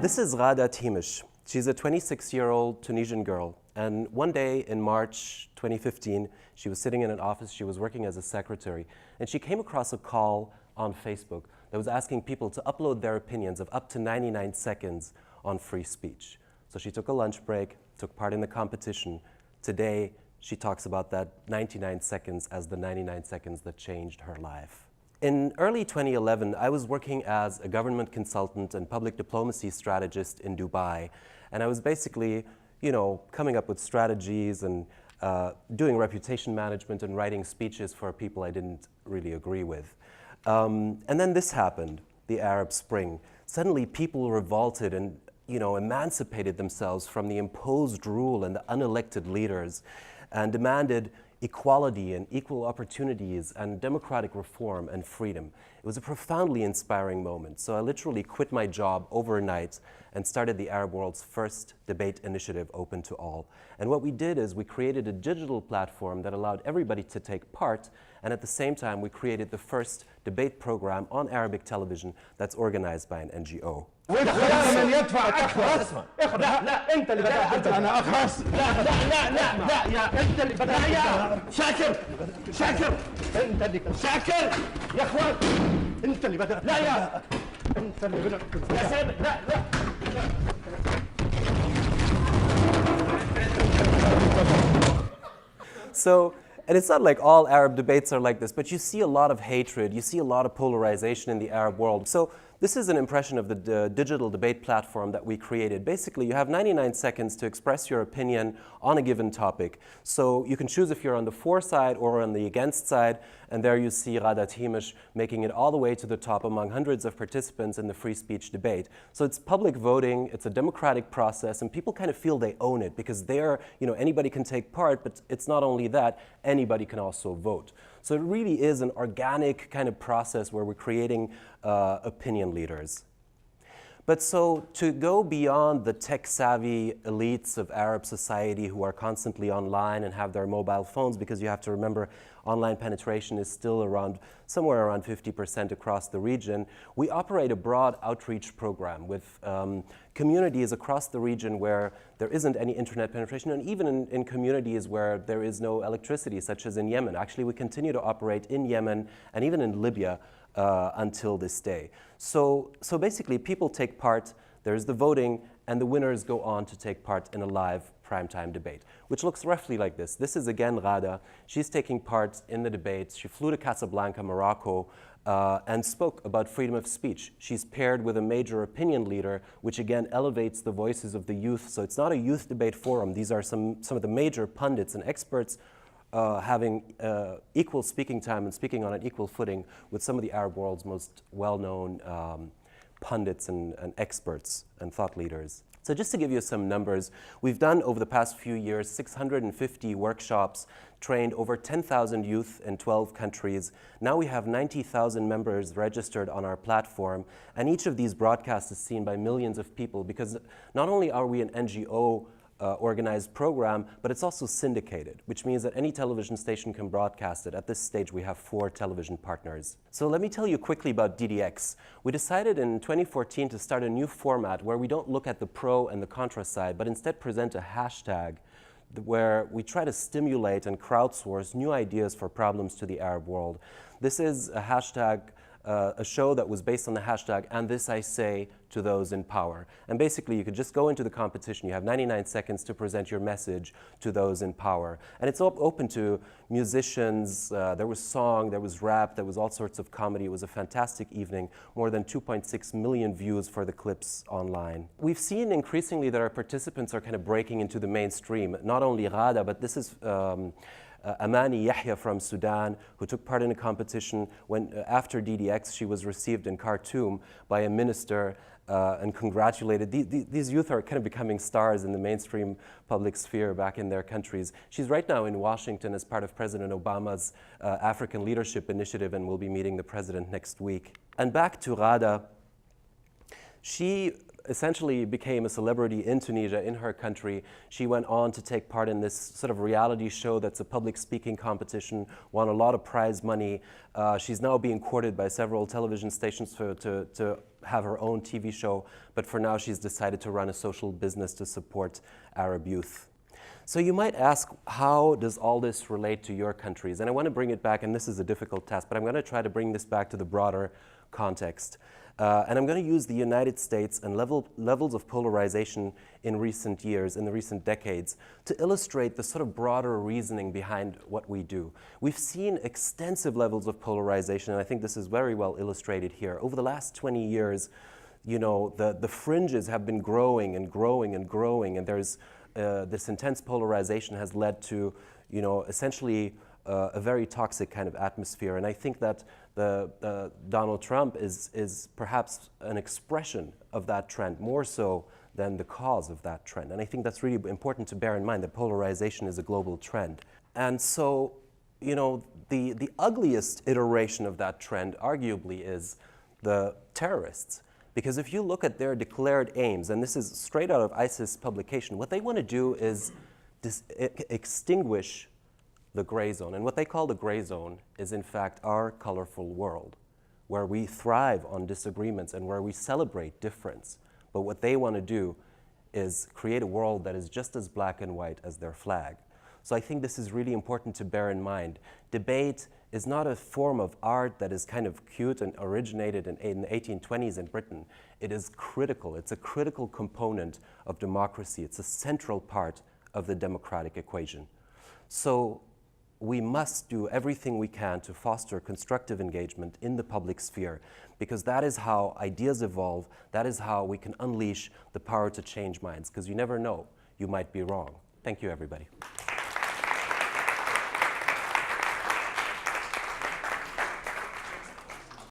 This is Ghada Timish. She's a 26-year-old Tunisian girl. And one day in March 2015, she was sitting in an office. She was working as a secretary. And she came across a call on Facebook that was asking people to upload their opinions of up to 99 seconds on free speech. So she took a lunch break, took part in the competition. Today, she talks about that 99 seconds as the 99 seconds that changed her life. In early 2011, I was working as a government consultant and public diplomacy strategist in Dubai. And I was basically, coming up with strategies and doing reputation management and writing speeches for people I didn't really agree with. And then this happened, the Arab Spring. Suddenly people revolted and emancipated themselves from the imposed rule and the unelected leaders and demanded equality and equal opportunities and democratic reform and freedom. It was a profoundly inspiring moment. So I literally quit my job overnight and started the Arab world's first debate initiative open to all. And what we did is we created a digital platform that allowed everybody to take part, and at the same time we created the first debate program on Arabic television that's organized by an NGO. من يدفع أكثر؟ لا أنت اللي بدأت. أنا أخلص. لا يا أنت اللي بدأت. يا شاكر أنت اللي شاكر يا أخوان أنت اللي بدأت. لا يا أنت اللي بدأت. يا سامي لا. So, and it's not like all Arab debates are like this, but you see a lot of hatred, you see a lot of polarization in the Arab world. So this is an impression of the digital debate platform that we created. Basically, you have 99 seconds to express your opinion on a given topic. So you can choose if you're on the for side or on the against side, and there you see Ghada Timish making it all the way to the top among hundreds of participants in the free speech debate. So it's public voting, it's a democratic process, and people kind of feel they own it because anybody can take part, but it's not only that, anybody can also vote. So it really is an organic kind of process where we're creating opinion leaders. But so to go beyond the tech-savvy elites of Arab society who are constantly online and have their mobile phones, because you have to remember online penetration is still somewhere around 50% across the region, we operate a broad outreach program with communities across the region where there isn't any internet penetration, and even in communities where there is no electricity, such as in Yemen. Actually, we continue to operate in Yemen and even in Libya until this day. So basically, people take part, there's the voting, and the winners go on to take part in a live primetime debate, which looks roughly like this. This is again Ghada. She's taking part in the debates. She flew to Casablanca, Morocco, and spoke about freedom of speech. She's paired with a major opinion leader, which again elevates the voices of the youth. So it's not a youth debate forum. These are some of the major pundits and experts having equal speaking time and speaking on an equal footing with some of the Arab world's most well-known pundits and experts and thought leaders. So just to give you some numbers, we've done over the past few years 650 workshops, trained over 10,000 youth in 12 countries. Now we have 90,000 members registered on our platform, and each of these broadcasts is seen by millions of people because not only are we an NGO organized program, but it's also syndicated, which means that any television station can broadcast it. At this stage, we have 4 television partners. So let me tell you quickly about DDX. We decided in 2014 to start a new format where we don't look at the pro and the contra side, but instead present a hashtag where we try to stimulate and crowdsource new ideas for problems to the Arab world. This is a hashtag, a show that was based on the hashtag, and this I say to those in power. And basically, you could just go into the competition. You have 99 seconds to present your message to those in power. And it's open to musicians. There was song, there was rap, there was all sorts of comedy. It was a fantastic evening. More than 2.6 million views for the clips online. We've seen increasingly that our participants are kind of breaking into the mainstream. Not only Ghada, but this is Amani Yahya from Sudan, who took part in a competition when, after DDX, she was received in Khartoum by a minister and congratulated. These youth are kind of becoming stars in the mainstream public sphere back in their countries. She's right now in Washington as part of President Obama's African Leadership Initiative and will be meeting the president next week. And back to Ghada. She essentially became a celebrity in Tunisia, in her country. She went on to take part in this sort of reality show that's a public speaking competition, won a lot of prize money. She's now being courted by several television stations to have her own TV show, but for now she's decided to run a social business to support Arab youth. So you might ask, how does all this relate to your countries? And I want to bring it back, and this is a difficult task, but I'm going to try to bring this back to the broader context. And I'm going to use the United States and levels of polarization in recent years, in the recent decades, to illustrate the sort of broader reasoning behind what we do. We've seen extensive levels of polarization, and I think this is very well illustrated here. Over the last 20 years, you know, the fringes have been growing and growing and growing, and there's this intense polarization has led to, you know, essentially a very toxic kind of atmosphere. And I think that Donald Trump is perhaps an expression of that trend, more so than the cause of that trend. And I think that's really important to bear in mind, that polarization is a global trend. And so, you know, the ugliest iteration of that trend arguably is the terrorists. Because if you look at their declared aims, and this is straight out of ISIS publication, what they want to do is extinguish the gray zone. And what they call the gray zone is, in fact, our colorful world, where we thrive on disagreements and where we celebrate difference. But what they want to do is create a world that is just as black and white as their flag. So I think this is really important to bear in mind. Debate is not a form of art that is kind of cute and originated in the 1820s in Britain. It is critical. It's a critical component of democracy. It's a central part of the democratic equation. So we must do everything we can to foster constructive engagement in the public sphere, because that is how ideas evolve. That is how we can unleash the power to change minds, because you never know, you might be wrong. Thank you, everybody.